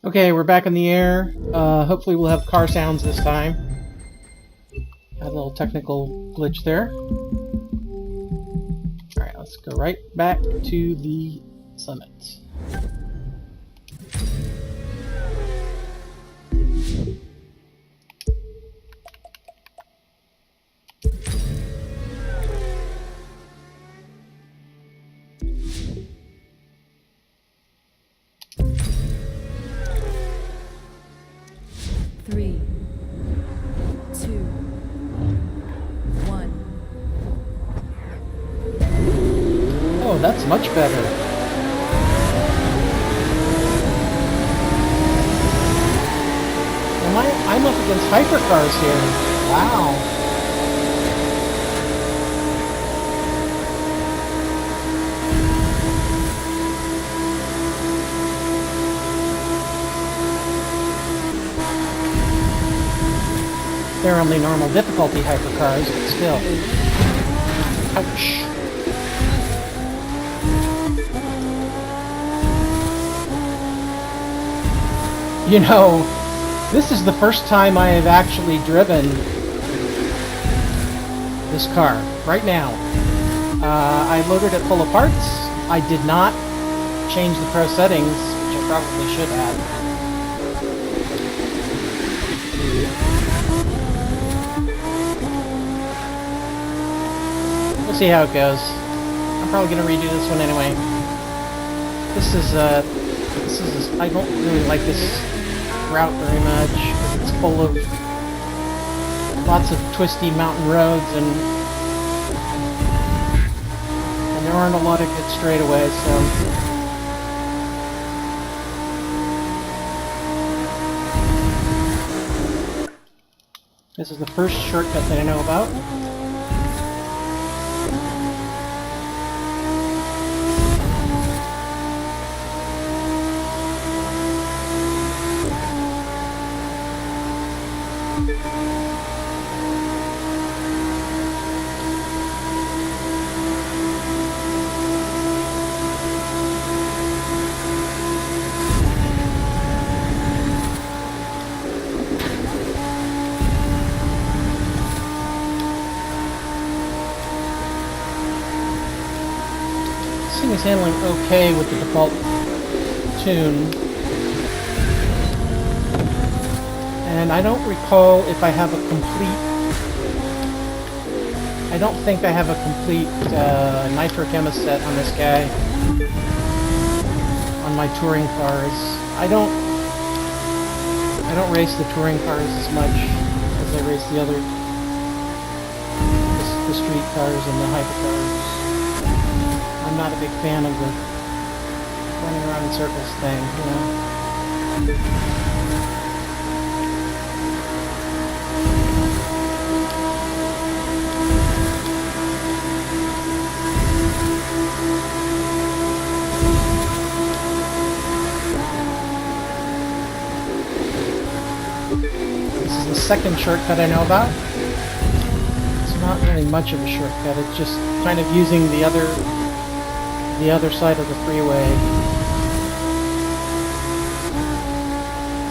Okay, we're back in the air. Hopefully we'll have car sounds this time. Had a little technical glitch there. Alright, let's go right back to the summit. Three, two, one. Oh, that's much better. I'm up against hypercars here. Wow. They're only normal difficulty hypercars, but still. Ouch. You know, this is the first time I have actually driven this car, right now. I loaded it full of parts. I did not change the pro settings, which I probably should have. We'll see how it goes. I'm probably going to redo this one anyway. This is I don't really like this route very much, because it's full of lots of twisty mountain roads, and there aren't a lot of good straightaways, so... This is the first shortcut that I know about. This thing is handling okay with the default tune. And I don't recall if I have a complete... I don't think I have a complete nitro chemostat on this guy. On my touring cars. I don't race the touring cars as much as I race the other... the street cars and the hypercars. I'm not a big fan of the running around in circles thing, you know. This is the second shortcut I know about. It's not really much of a shortcut, it's just kind of using the other side of the freeway.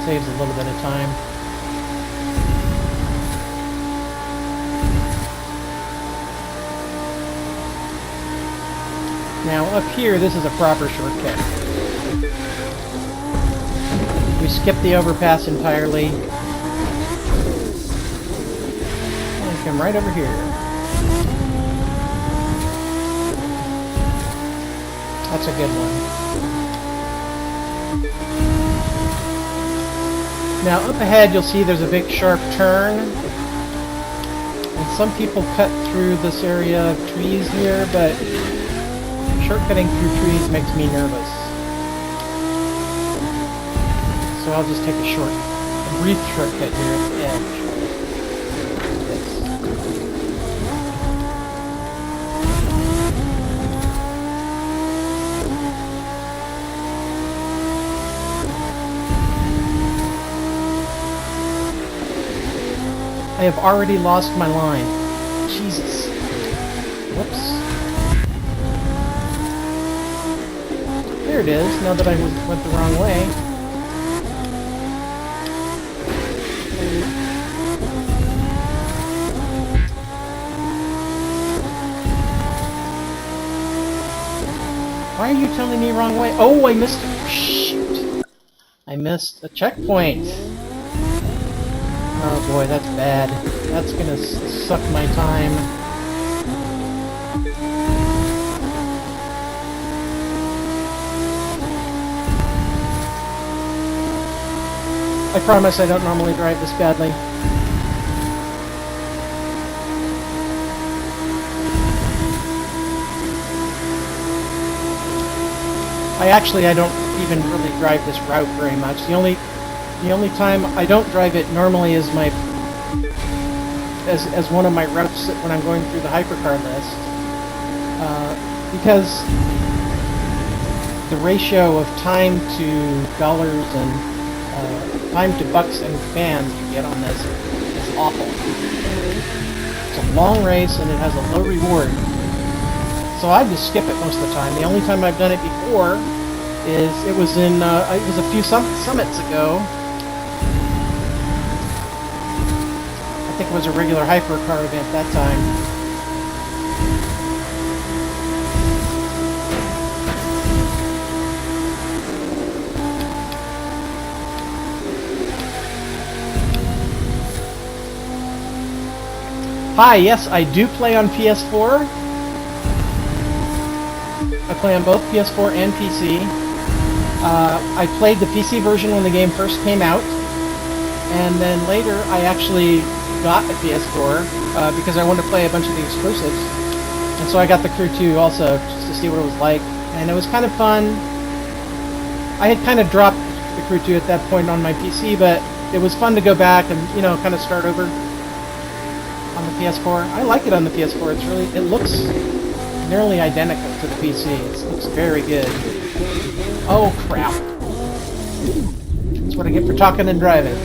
Saves a little bit of time. Now up here, this is a proper shortcut. We skip the overpass entirely. And come right over here. That's a good one. Now up ahead you'll see there's a big sharp turn. And some people cut through this area of trees here, but shortcutting through trees makes me nervous. So I'll just take a brief shortcut here at the edge. I have already lost my line. Jesus. Whoops. There it is, now that I went the wrong way. Why are you telling me wrong way? Oh, I missed it. Shoot. I missed a checkpoint. Oh boy, that's bad. That's gonna suck my time. I promise I don't normally drive this badly. I don't even really drive this route very much. The only time I don't drive it normally is as one of my routes when I'm going through the hypercar list, because the ratio of time to dollars and time to bucks and fans you get on this is awful. It's a long race and it has a low reward. So I just skip it most of the time. The only time I've done it before is it was a few summits ago. I think it was a regular hypercar event that time. Hi, yes, I do play on PS4. I play on both PS4 and PC. I played the PC version when the game first came out, and then later I actually got a PS4 because I wanted to play a bunch of the exclusives, and so I got the Crew 2 also just to see what it was like, and it was kind of fun. I had kind of dropped the Crew 2 at that point on my PC, but it was fun to go back and kind of start over on the PS4. I like it on the PS4. It looks nearly identical to the PC. It looks very good. Oh crap. That's what I get for talking and driving.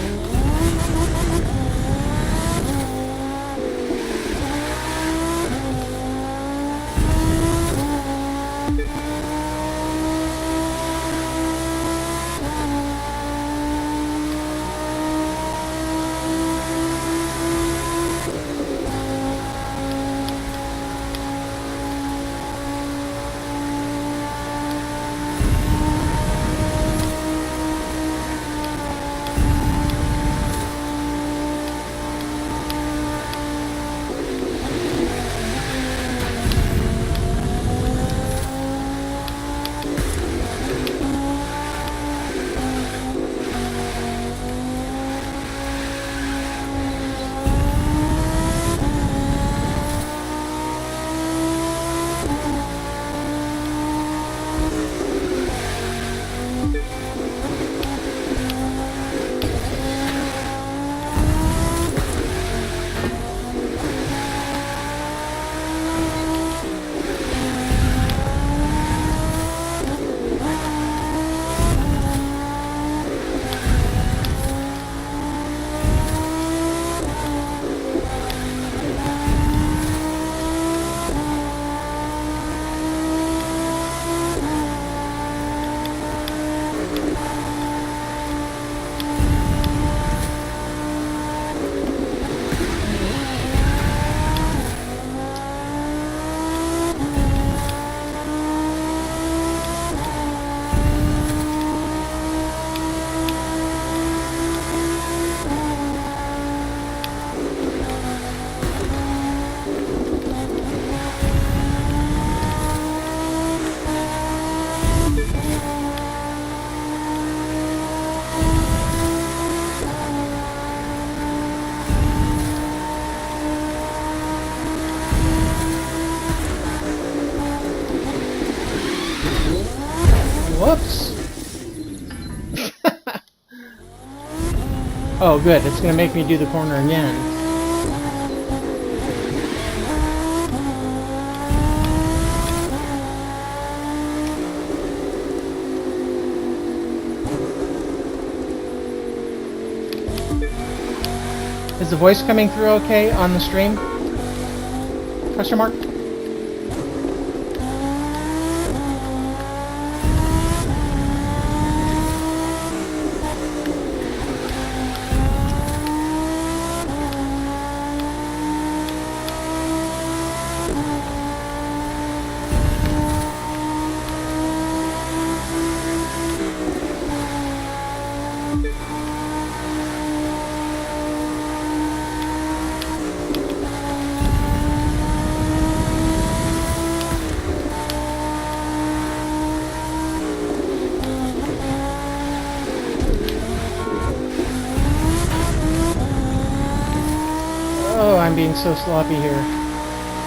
Whoops! Oh good, it's gonna make me do the corner again. Is the voice coming through okay on the stream? Question mark? I'm being so sloppy here.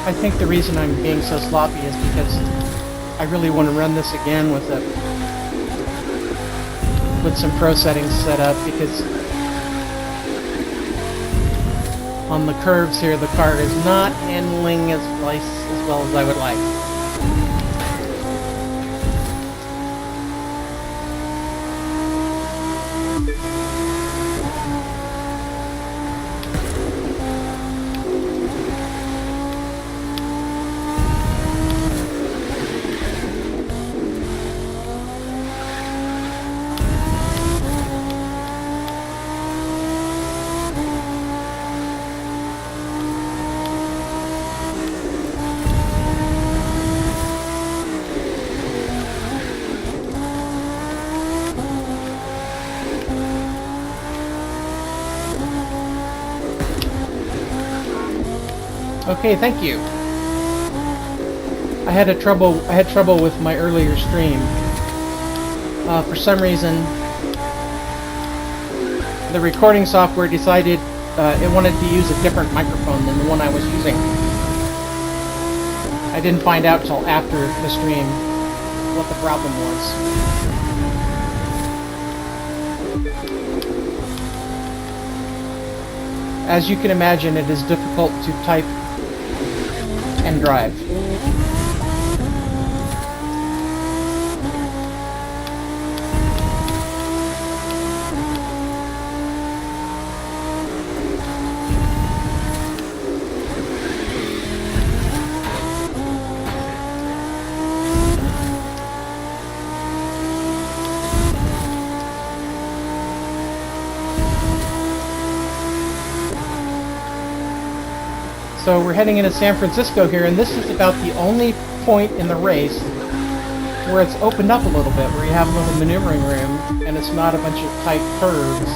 I think the reason I'm being so sloppy is because I really want to run this again with some pro settings set up, because on the curves here the car is not handling as well as I would like. Okay, thank you. I had trouble with my earlier stream. For some reason, the recording software decided it wanted to use a different microphone than the one I was using. I didn't find out till after the stream what the problem was. As you can imagine, it is difficult to type and drive. So we're heading into San Francisco here, and this is about the only point in the race where it's opened up a little bit, where you have a little maneuvering room, and it's not a bunch of tight curves.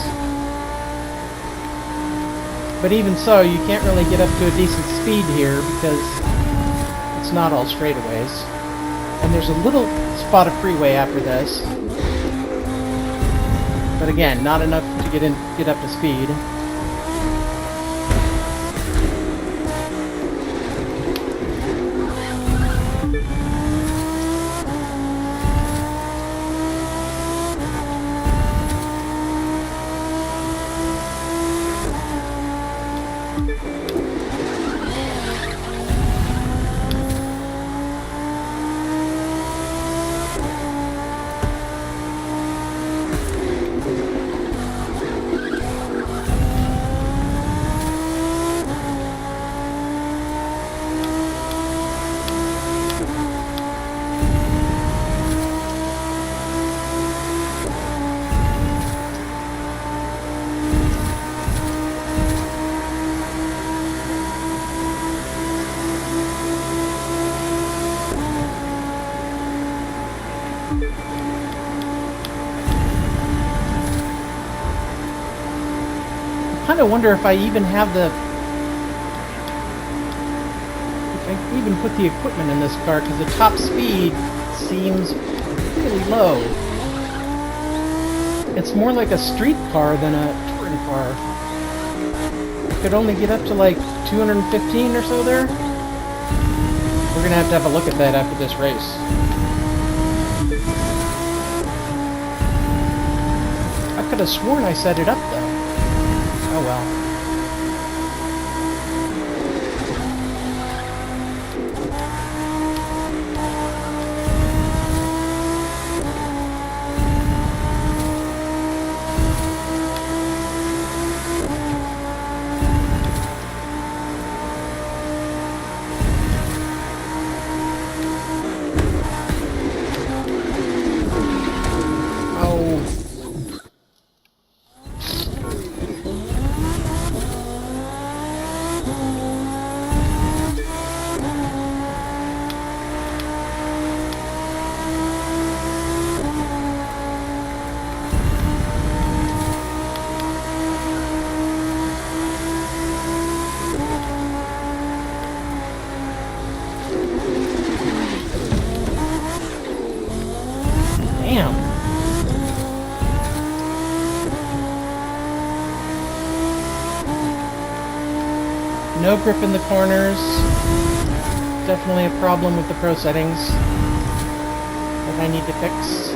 But even so, you can't really get up to a decent speed here because it's not all straightaways. And there's a little spot of freeway after this, but again, not enough to get up to speed. I kind of wonder if I even have if I even put the equipment in this car, because the top speed seems really low. It's more like a street car than a touring car. Could only get up to like 215 or so there. We're gonna have a look at that after this race. I could have sworn I set it up though. Oh well. No grip in the corners. Definitely a problem with the Pro settings that I need to fix.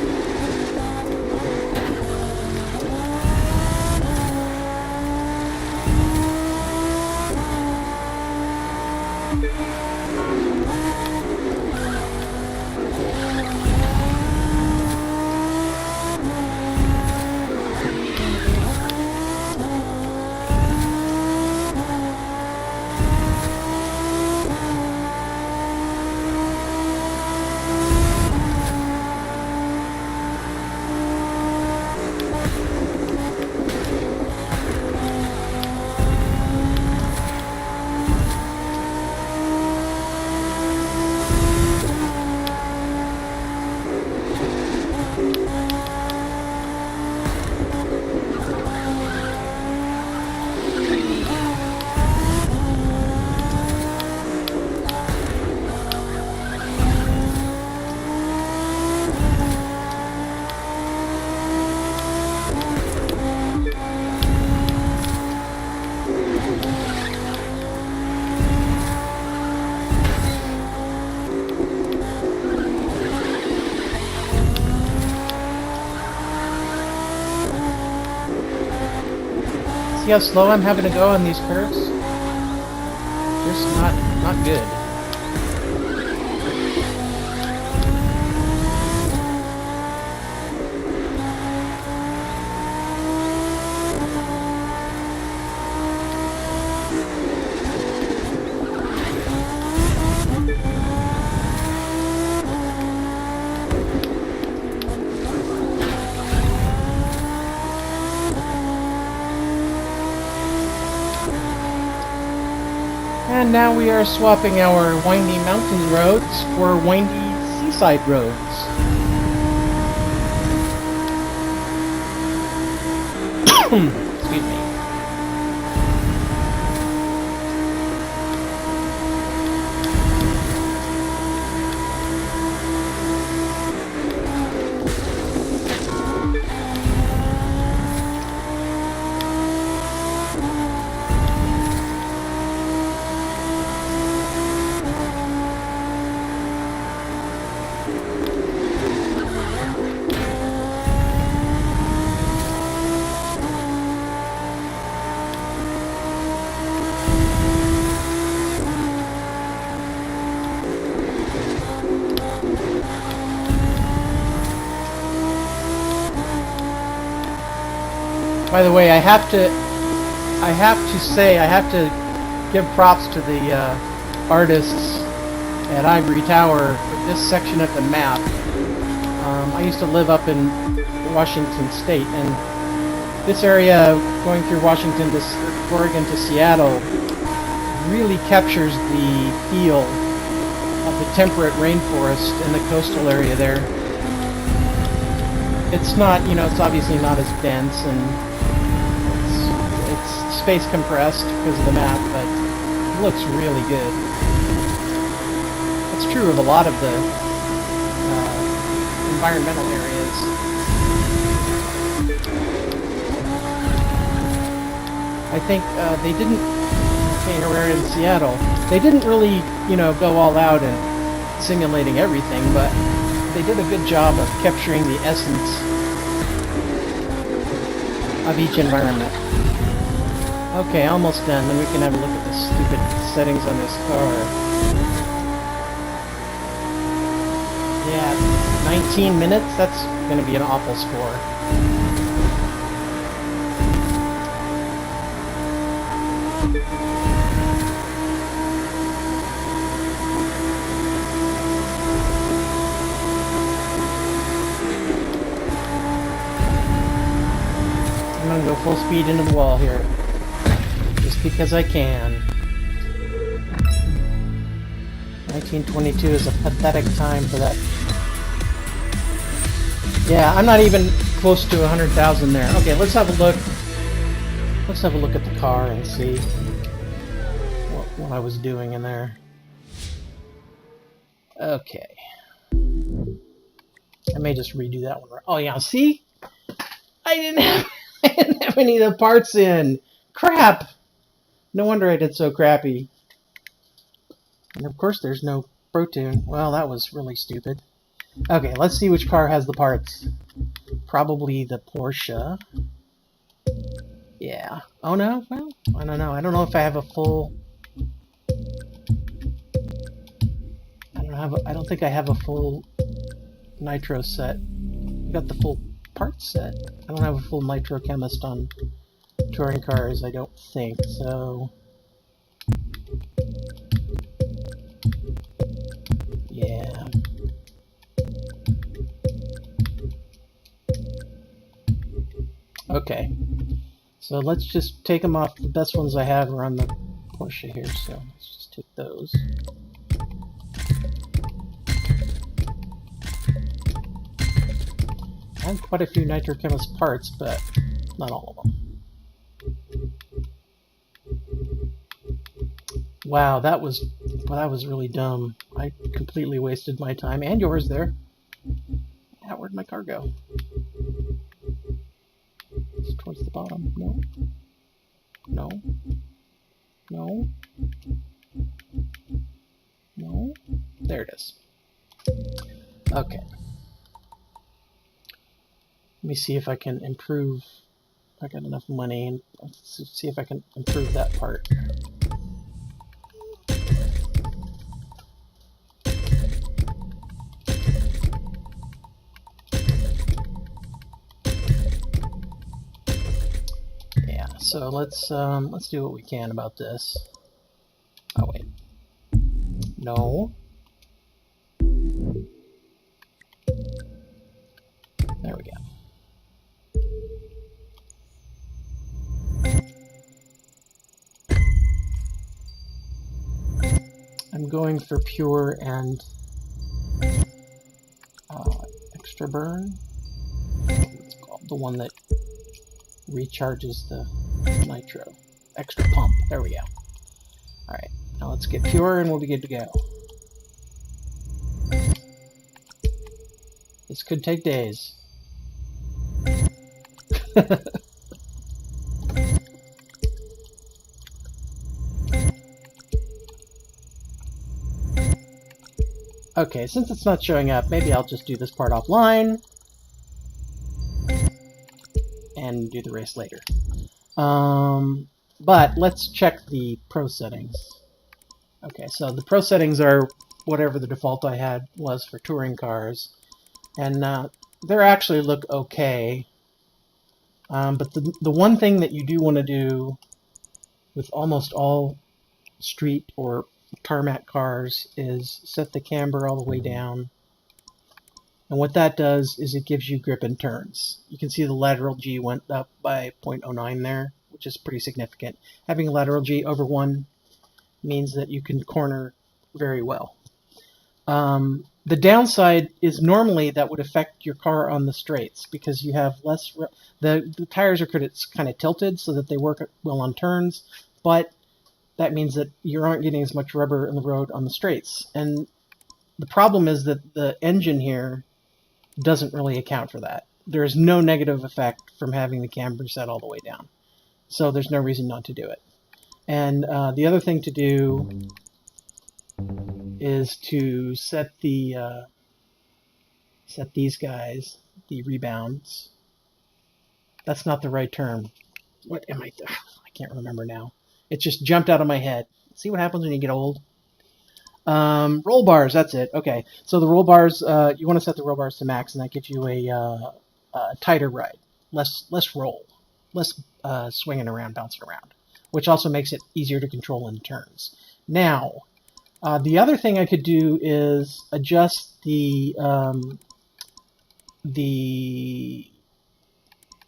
See how slow I'm having to go on these curves? Just not good. And now we are swapping our windy mountain roads for windy seaside roads. Excuse me. By the way, I have to give props to the artists at Ivory Tower for this section of the map. I used to live up in Washington State, and this area going through Washington to Oregon to Seattle really captures the feel of the temperate rainforest in the coastal area there. It's not, it's obviously not as dense, and it's space compressed because of the map, but it looks really good. That's true of a lot of the environmental areas. I think they didn't, or in Seattle, they didn't really, go all out and simulating everything, but they did a good job of capturing the essence of each environment. Okay, almost done. Then we can have a look at the stupid settings on this car. Yeah, 19 minutes? That's going to be an awful score. I'm going to go full speed into the wall here. Just because I can. 1922 is a pathetic time for that. Yeah, I'm not even close to 100,000 there. Okay, let's have a look. Let's have a look at the car and see what I was doing in there. Okay. I may just redo that one. Oh yeah, see? I didn't have any of the parts in. Crap! No wonder I did so crappy. And of course there's no Pro-Tune. Well, that was really stupid. Okay, let's see which car has the parts. Probably the Porsche. Yeah. Oh no? Well, I don't know. I don't know if I have a full... I don't think I have a full nitro set. I got the full parts set. I don't have a full nitro chemist on touring cars, I don't think, so... Yeah. Okay. So let's just take them off. The best ones I have are on the Porsche here, so let's just take those. I have quite a few nitrochemist parts, but not all of them. Wow, that was really dumb. I completely wasted my time and yours there. Yeah, where'd my car go? It's towards the bottom. No. No. No. No. There it is. Okay. Let me see if I can improve. I got enough money, and let's see if I can improve that part. Yeah, so let's do what we can about this. Oh wait. No. There we go. I'm going for pure and extra burn. It's called the one that recharges the nitro. Extra pump. There we go. Alright, now let's get pure and we'll be good to go. This could take days. Okay, since it's not showing up, maybe I'll just do this part offline and do the race later. But let's check the pro settings. Okay, so the pro settings are whatever the default I had was for touring cars, and they actually look okay. But the one thing that you do want to do with almost all street or tarmac cars is set the camber all the way down. And what that does is it gives you grip in turns. You can see the lateral G went up by 0.09 there, which is pretty significant. Having a lateral G over 1 means that you can corner very well. The downside is normally that would affect your car on the straights because you have less... The tires are kind of tilted so that they work well on turns, but that means that you aren't getting as much rubber in the road on the straights. And the problem is that the engine here doesn't really account for that. There is no negative effect from having the camber set all the way down. So there's no reason not to do it. And the other thing to do is to set the set these guys, the rebounds. That's not the right term. What am I? I can't remember now. It just jumped out of my head. See what happens when you get old? Roll bars, that's it. Okay, so the roll bars, you want to set the roll bars to max, and that gives you a tighter ride, less roll, less swinging around, bouncing around, which also makes it easier to control in turns. Now, the other thing I could do is adjust the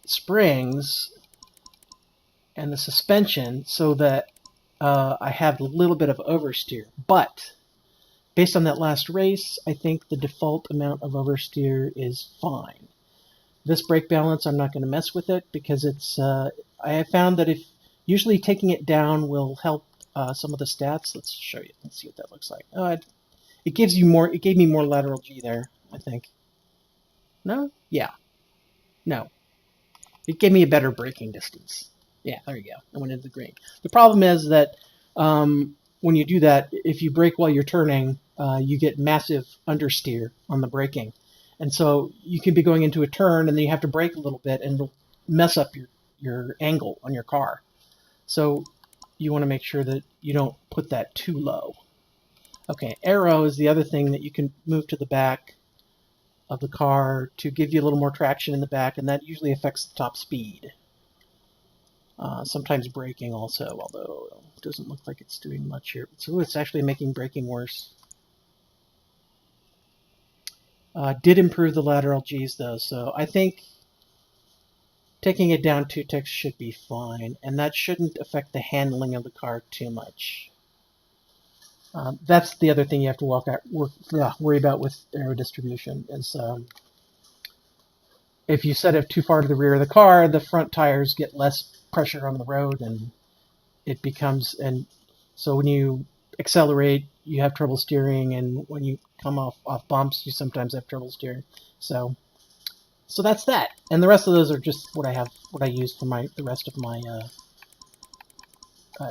springs and the suspension so that I have a little bit of oversteer. But based on that last race, I think the default amount of oversteer is fine. This brake balance, I'm not going to mess with it because it's. I have found that usually taking it down will help some of the stats. Let's show you. Let's see what that looks like. It gives you more. It gave me more lateral G there, I think. No? Yeah. No. It gave me a better braking distance. Yeah, there you go. It went into the green. The problem is that when you do that, if you brake while you're turning, you get massive understeer on the braking. And so you can be going into a turn and then you have to brake a little bit and it'll mess up your angle on your car. So you want to make sure that you don't put that too low. Okay, aero is the other thing that you can move to the back of the car to give you a little more traction in the back, and that usually affects the top speed. Sometimes braking also, although it doesn't look like it's doing much here. So it's actually making braking worse. Did improve the lateral G's though, so I think taking it down 2 ticks should be fine, and that shouldn't affect the handling of the car too much. That's the other thing you have to worry about with aero distribution is if you set it too far to the rear of the car, the front tires get less pressure on the road, and it becomes, and so when you accelerate, you have trouble steering, and when you come off bumps, you sometimes have trouble steering. So that's that, and the rest of those are just what I use for the rest of my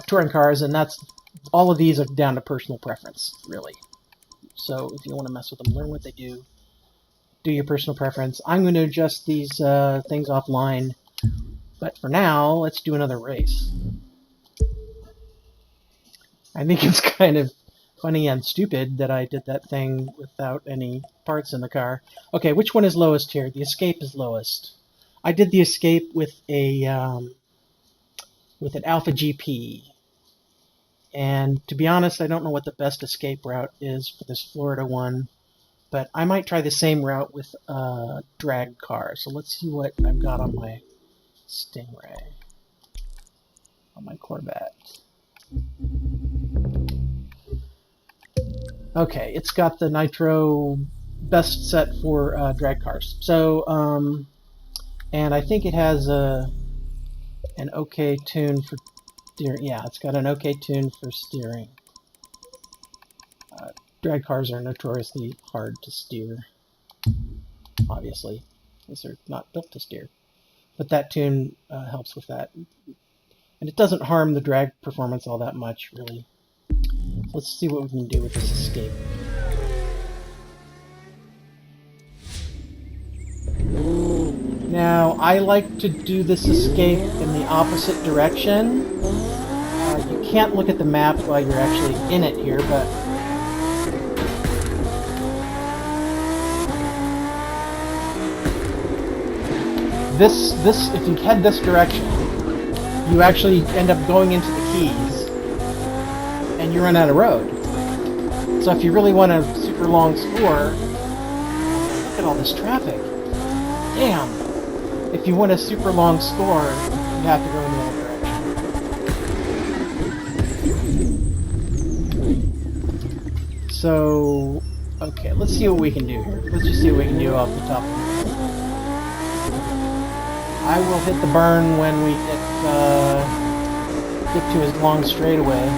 touring cars, and that's all of these are down to personal preference, really. So if you want to mess with them, learn what they do. Do your personal preference. I'm going to adjust these things offline, but for now, let's do another race. I think it's kind of funny and stupid that I did that thing without any parts in the car. Okay, which one is lowest here? The Escape is lowest. I did the Escape with an Alpha GP. And to be honest, I don't know what the best escape route is for this Florida one, but I might try the same route with a drag car. So let's see what I've got on my Stingray, on my Corvette. Okay, it's got the Nitro best set for drag cars. So, and I think it has an okay tune for steering. Yeah, it's got an okay tune for steering. Drag cars are notoriously hard to steer, obviously, because they're not built to steer. But that tune helps with that. And it doesn't harm the drag performance all that much, really. Let's see what we can do with this Escape. Now, I like to do this Escape in the opposite direction. You can't look at the map while you're actually in it here, but this if you head this direction, you actually end up going into the Keys, and you run out of road. So if you really want a super long score, look at all this traffic. Damn! If you want a super long score, you have to go in the other direction. So, okay, let's see what we can do here. Let's just see what we can do off the top. I will hit the burn when we get to his long straightaway.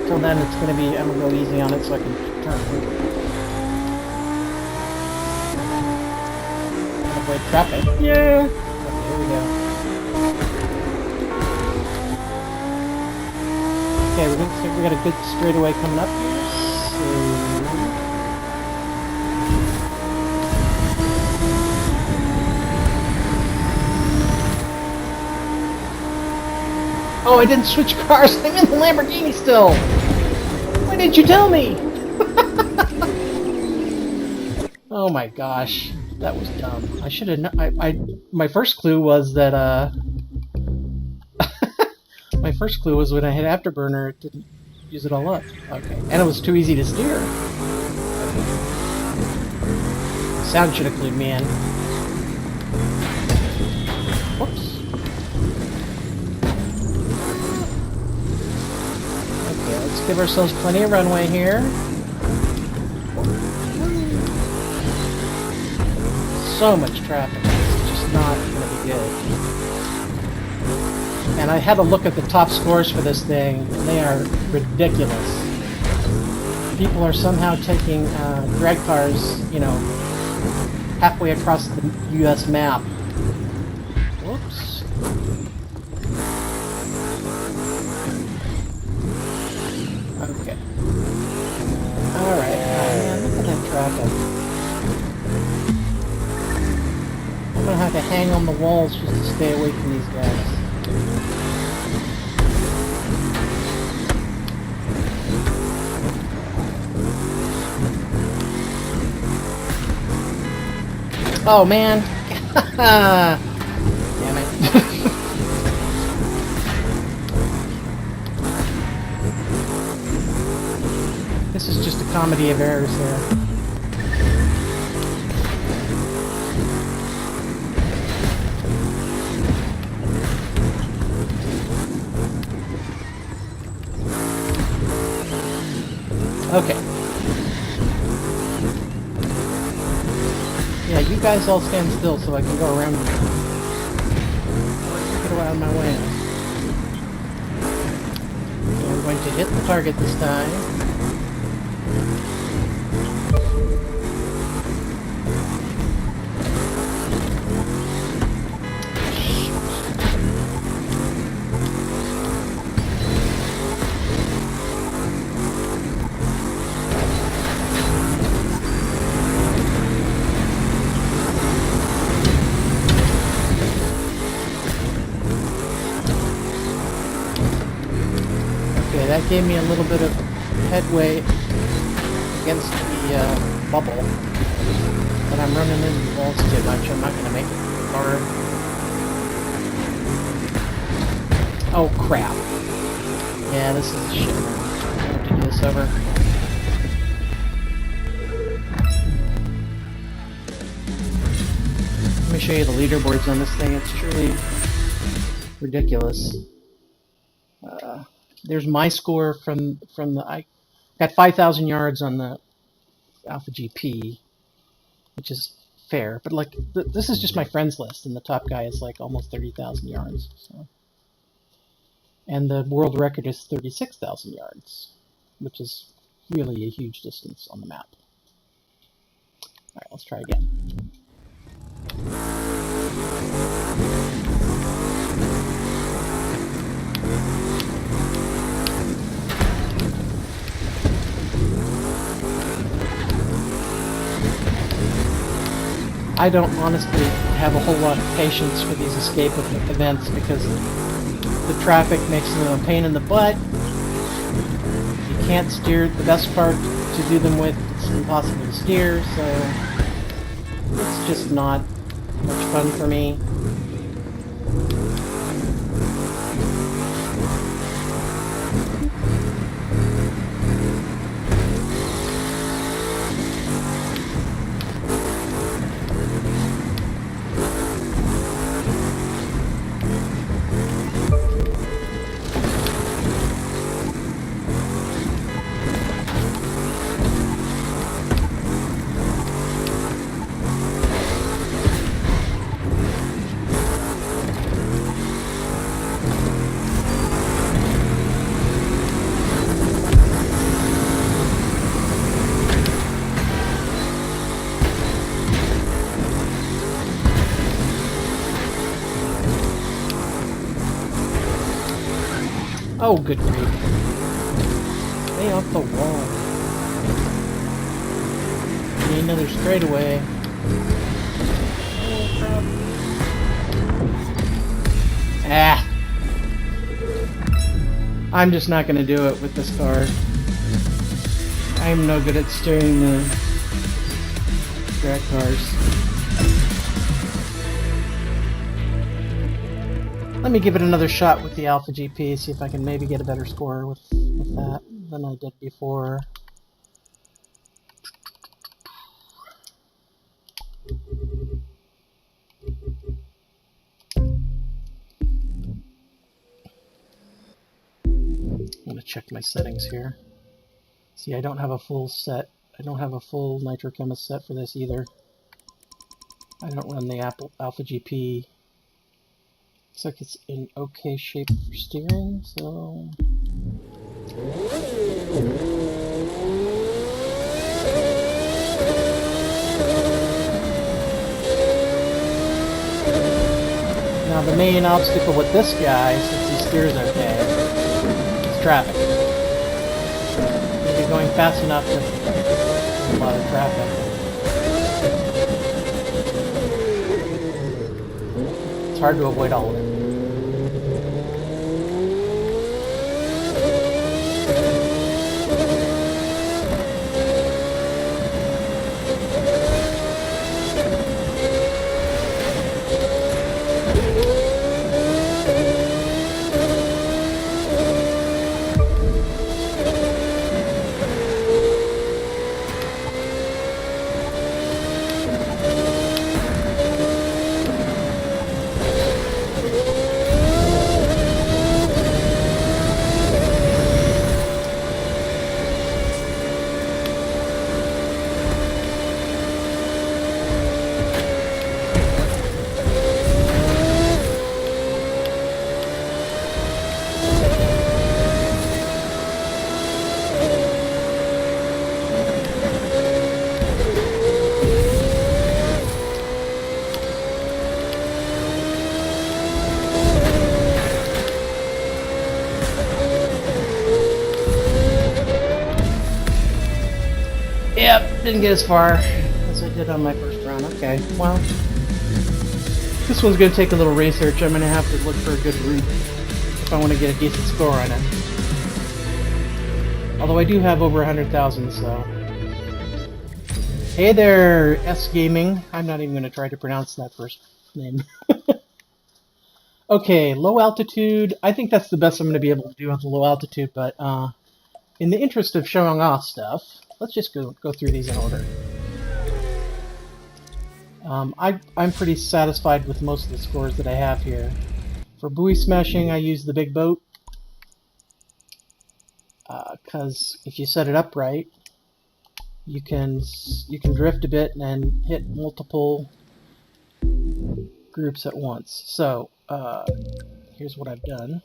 Till then, it's going to be, I'm going to go easy on it so I can turn. Avoid traffic. Yeah! Okay, here we go. Okay, we got a good straightaway coming up here. Oh, I didn't switch cars. I'm in the Lamborghini still. Why didn't you tell me? Oh my gosh, that was dumb. I should have. My first clue was that. My first clue was when I hit afterburner, it didn't use it all up. Okay, and it was too easy to steer. Okay. Sound should have clued me in. Whoops. Let's give ourselves plenty of runway here. So much traffic. It's just not going to be good. And I had a look at the top scores for this thing, and they are ridiculous. People are somehow taking drag cars, you know, halfway across the U.S. map. Whoops. Okay. Alright. Man, look at that traffic. I'm gonna have to hang on the walls just to stay away from these guys. Oh man! Damn it. This is just a comedy of errors here. Okay. Yeah, you guys all stand still so I can go around. Get around my way. So I'm going to hit the target this time. That gave me a little bit of headway against the bubble, but I'm running into the walls too much. I'm not going to make it far. Oh crap! Yeah, this is shit. I have to do this over. Let me show you the leaderboards on this thing. It's truly ridiculous. There's my score from the... I got 5,000 yards on the Alpha GP, which is fair. But like, this is just my friends list, and the top guy is like almost 30,000 yards. So. And the world record is 36,000 yards, which is really a huge distance on the map. All right, let's try again. I don't honestly have a whole lot of patience for these escape events because the traffic makes them a pain in the butt. You can't steer. The best part to do them with, it's impossible to steer, so it's just not much fun for me. Oh, good grief. Stay off the wall. Need another straightaway. Oh, crap. Ah! I'm just not going to do it with this car. I'm no good at steering the drag cars. Let me give it another shot with the Alpha GP, see if I can maybe get a better score with that than I did before. I'm going to check my settings here. See, I don't have a full set. I don't have a full Nitrochemist set for this either. I don't run the Alpha GP. Looks like it's in okay shape for steering, so... Now the main obstacle with this guy, since he steers okay, is traffic. going fast enough with a lot of traffic. It's hard to avoid all of it. Yep, didn't get as far as I did on my first run. Okay, well, this one's going to take a little research. I'm going to have to look for a good route if I want to get a decent score on it. Although I do have over 100,000, so... Hey there, S Gaming. I'm not even going to try to pronounce that first name. Okay, low altitude. I think that's the best I'm going to be able to do at the low altitude, but in the interest of showing off stuff, let's just go through these in order. I'm pretty satisfied with most of the scores that I have here. For buoy smashing, I use the big boat, because if you set it up right, you can drift a bit and hit multiple groups at once. So here's what I've done.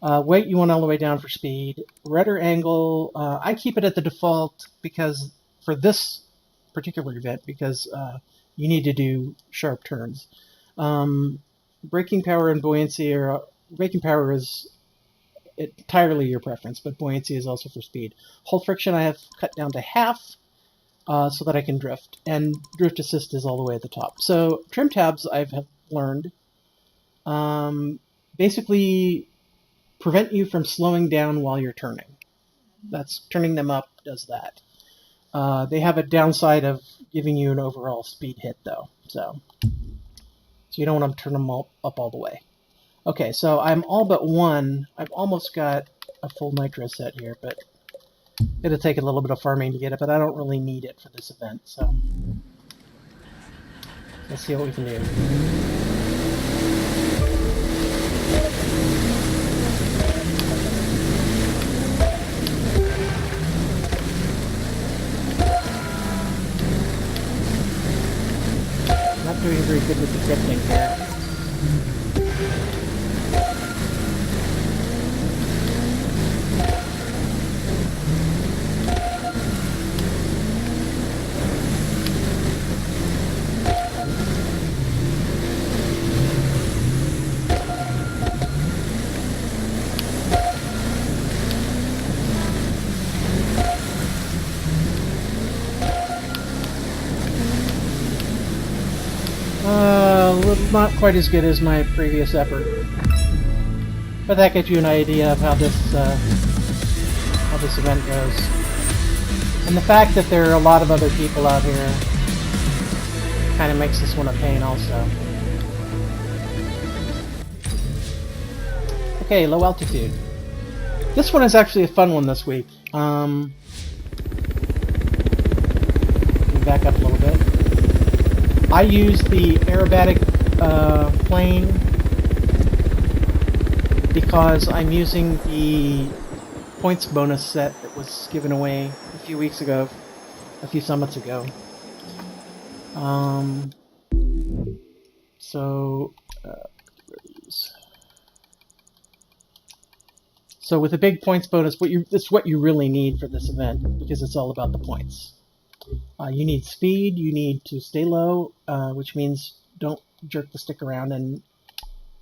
Weight you want all the way down for speed. Rudder angle, I keep it at the default because for this particular event, because you need to do sharp turns. Braking power and buoyancy braking power is entirely your preference, but buoyancy is also for speed. Hull friction I have cut down to half so that I can drift, and drift assist is all the way at the top. So trim tabs I have learned basically prevent you from slowing down while you're turning. That's turning them up does that. They have a downside of giving you an overall speed hit though, so you don't want to turn them up all the way. Okay, so I'm all but one. I've almost got a full nitro set here, but it'll take a little bit of farming to get it, but I don't really need it for this event, so let's see what we can do. Not doing very good with the drifting here. Not quite as good as my previous effort, but that gives you an idea of how this event goes. And the fact that there are a lot of other people out here kind of makes this one a pain also. Okay, low altitude. This one is actually a fun one this week. Let me back up a little bit. I use the aerobatic plane because I'm using the points bonus set that was given away a few weeks ago, a few summits ago. So with a big points bonus, it's what you really need for this event because it's all about the points. You need speed, you need to stay low, which means don't jerk the stick around,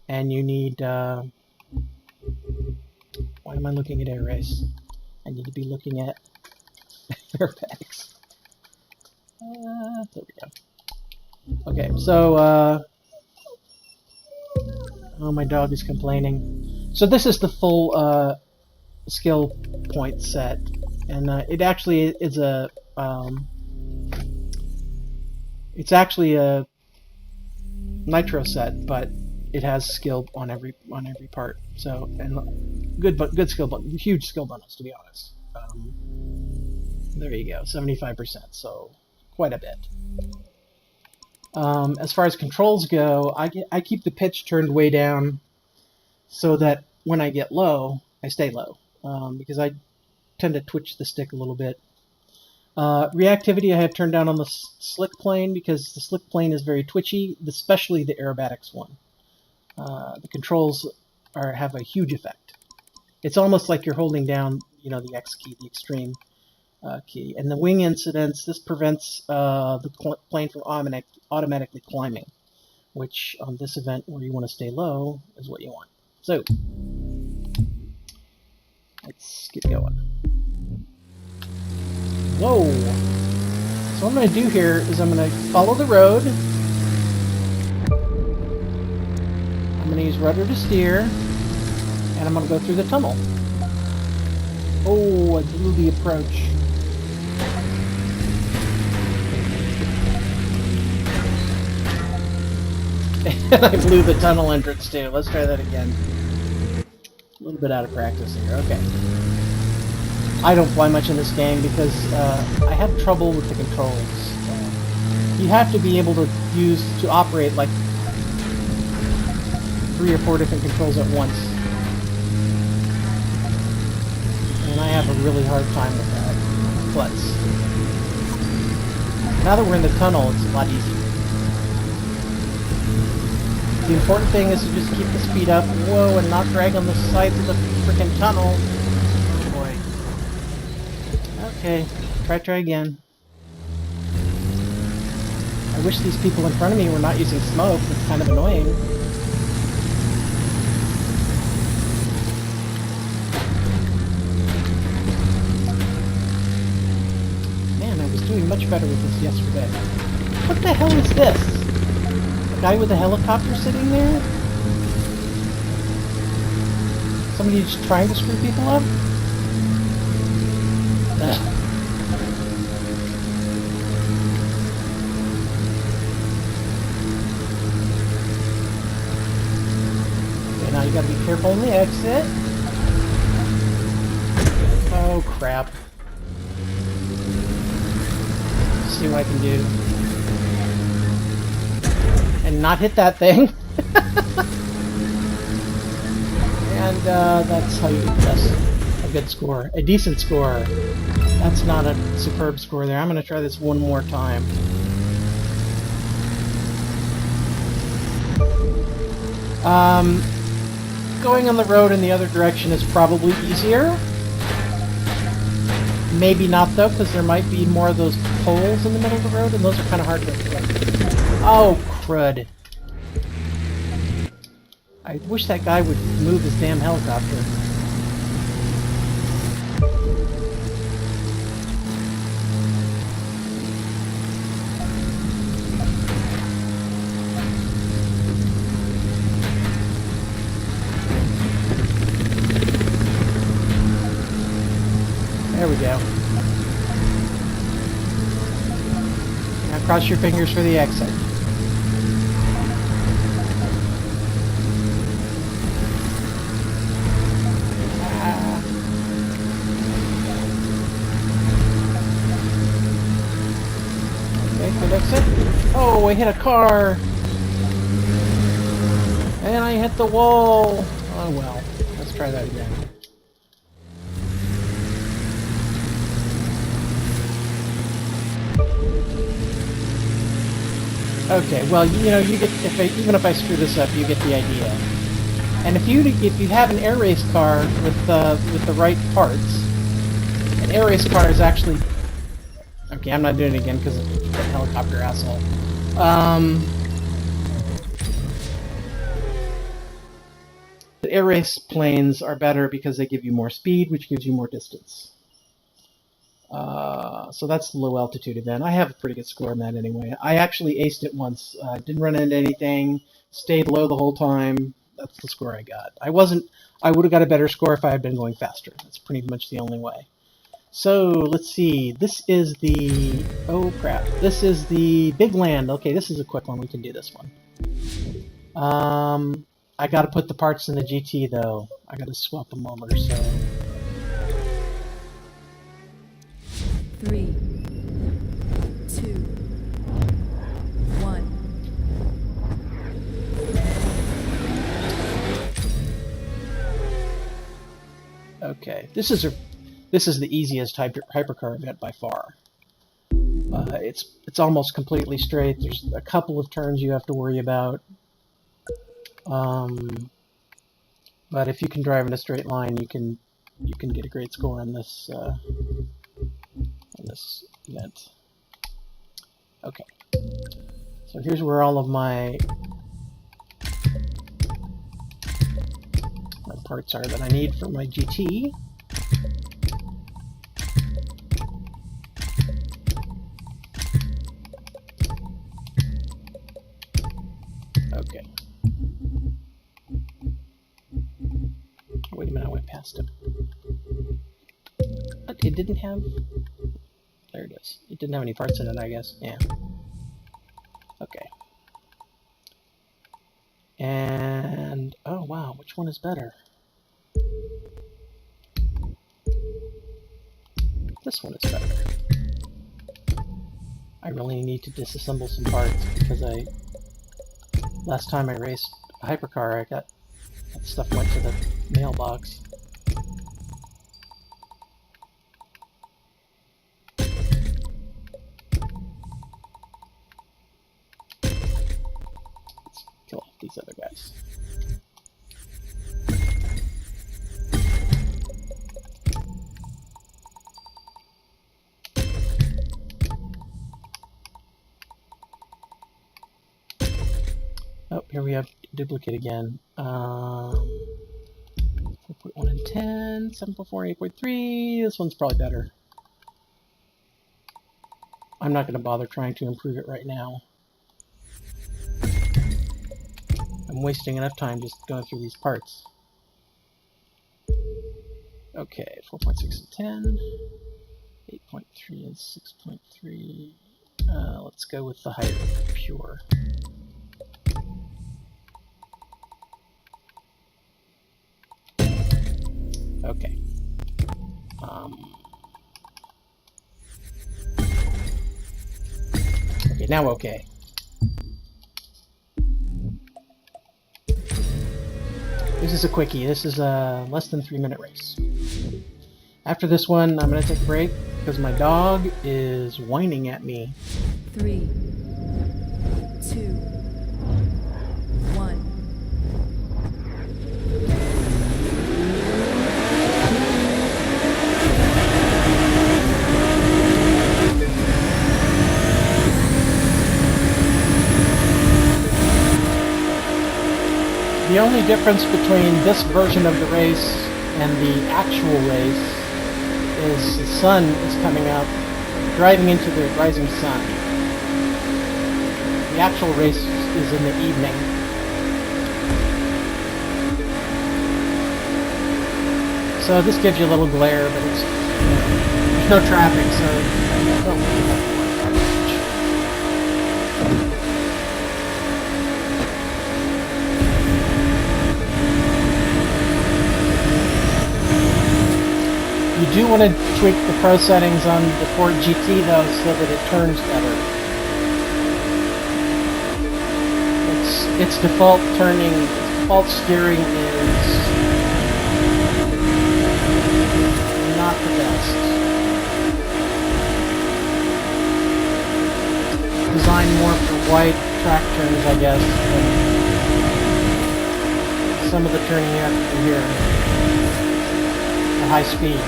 and you need why am I looking at air race? I need to be looking at airbags. There we go. Okay, so, oh, my dog is complaining. So this is the full skill point set, and it actually is a, it's actually a nitro set, but it has skill on every part. So, and good skill, but huge skill bonus, to be honest. There you go, 75%. So quite a bit. As far as controls go, I keep the pitch turned way down so that when I get low, I stay low, because I tend to twitch the stick a little bit. Reactivity I have turned down on the slick plane because the slick plane is very twitchy, especially the aerobatics one. The controls have a huge effect. It's almost like you're holding down, the X key, the extreme key. And the wing incidence, this prevents the plane from automatically climbing, which on this event where you want to stay low is what you want. So, let's get going. Whoa! So what I'm going to do here is I'm going to follow the road. I'm going to use rudder to steer, and I'm going to go through the tunnel. Oh, I blew the approach. And I blew the tunnel entrance too. Let's try that again. A little bit out of practice here. Okay. I don't fly much in this game because I have trouble with the controls. You have to be able to operate like 3 or 4 different controls at once. And I have a really hard time with that. But now that we're in the tunnel, it's a lot easier. The important thing is to just keep the speed up, whoa, and not drag on the sides of the freaking tunnel. Oh boy. Okay, try again. I wish these people in front of me were not using smoke. It's kind of annoying. Man, I was doing much better with this yesterday. What the hell is this? A guy with a helicopter sitting there? Somebody just trying to screw people up? Ugh. Okay, now you gotta be careful on the exit. Oh crap. Let's see what I can do. And not hit that thing. And that's how you test a good score. A decent score. That's not a superb score there. I'm going to try this one more time. Going on the road in the other direction is probably easier. Maybe not though, because there might be more of those poles in the middle of the road, and those are kind of hard to get. Oh, crud. I wish that guy would move his damn helicopter. There we go. Now cross your fingers for the exit. Oh, I hit a car! And I hit the wall! Oh well, let's try that again. Okay, well, you get, even if I screw this up, you get the idea. And if you have an air race car with the right parts, an air race car is actually... Okay, I'm not doing it again because of that helicopter asshole. The air race planes are better because they give you more speed, which gives you more distance. So that's the low altitude event. I have a pretty good score on that anyway. I actually aced it once. Didn't run into anything. Stayed low the whole time. That's the score I got. I would have got a better score if I had been going faster. That's pretty much the only way. So let's see. This is the... Oh crap. This is the Big Land. Okay, this is a quick one. We can do this one. I got to put the parts in the GT though. I got to swap them over. So. 3, 2, 1. Okay, this is the easiest hypercar event by far. It's almost completely straight. There's a couple of turns you have to worry about, but if you can drive in a straight line, you can get a great score on this event. Okay, so here's where all of my parts are that I need for my GT. Okay. Wait a minute, I went past it. But it didn't have... There it is. It didn't have any parts in it, I guess. Yeah. Okay. And... Oh, wow. Which one is better? This one is better. I really need to disassemble some parts because last time I raced a hypercar, that stuff went to the mailbox. Let's kill off these other guys. Oh, here we have duplicate again. 4.1 and 10, 7.4, 8.3. This one's probably better. I'm not going to bother trying to improve it right now. I'm wasting enough time just going through these parts. Okay, 4.6 and 10, 8.3 and 6.3. Let's go with the higher pure. Okay. Okay, now okay. This is a quickie. This is a less than 3-minute race. After this one, I'm going to take a break because my dog is whining at me. 3, 2, 1. The only difference between this version of the race and the actual race is the sun is coming up, driving into the rising sun. The actual race is in the evening. So this gives you a little glare, but there's no traffic, so you don't really have to worry about it much. You do want to tweak the pro settings on the Ford GT though, so that it turns better. Its default steering is not the best. Designed more for wide track turns, I guess, than some of the turning you have to do here at high speed.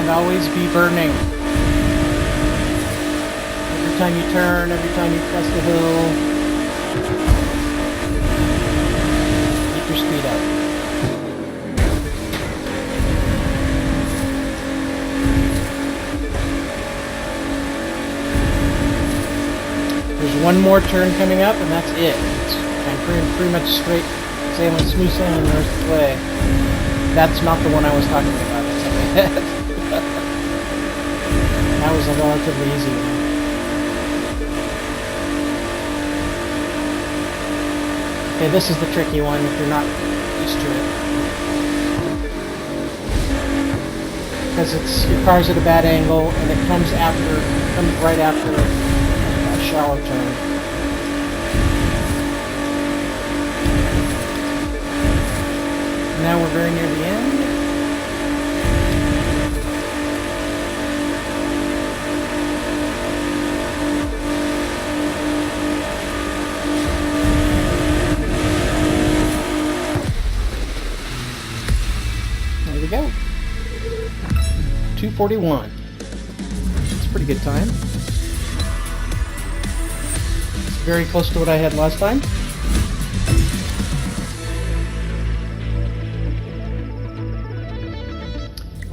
Always be burning. Every every time you turn, every time you crest the hill. Keep your speed up. There's one more turn coming up, and that's it. I'm pretty much straight sailing, smooth sailing the rest of the way. That's not the one I was talking about. That was a relatively easy one. Okay, this is the tricky one if you're not used to it. Because your car's at a bad angle, and it comes right after a shallow turn. Now we're very near the end. There we go. 2:41. That's a pretty good time. It's very close to what I had last time.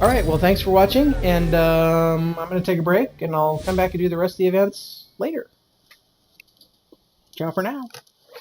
Alright, well thanks for watching, and I'm going to take a break, and I'll come back and do the rest of the events later. Ciao for now.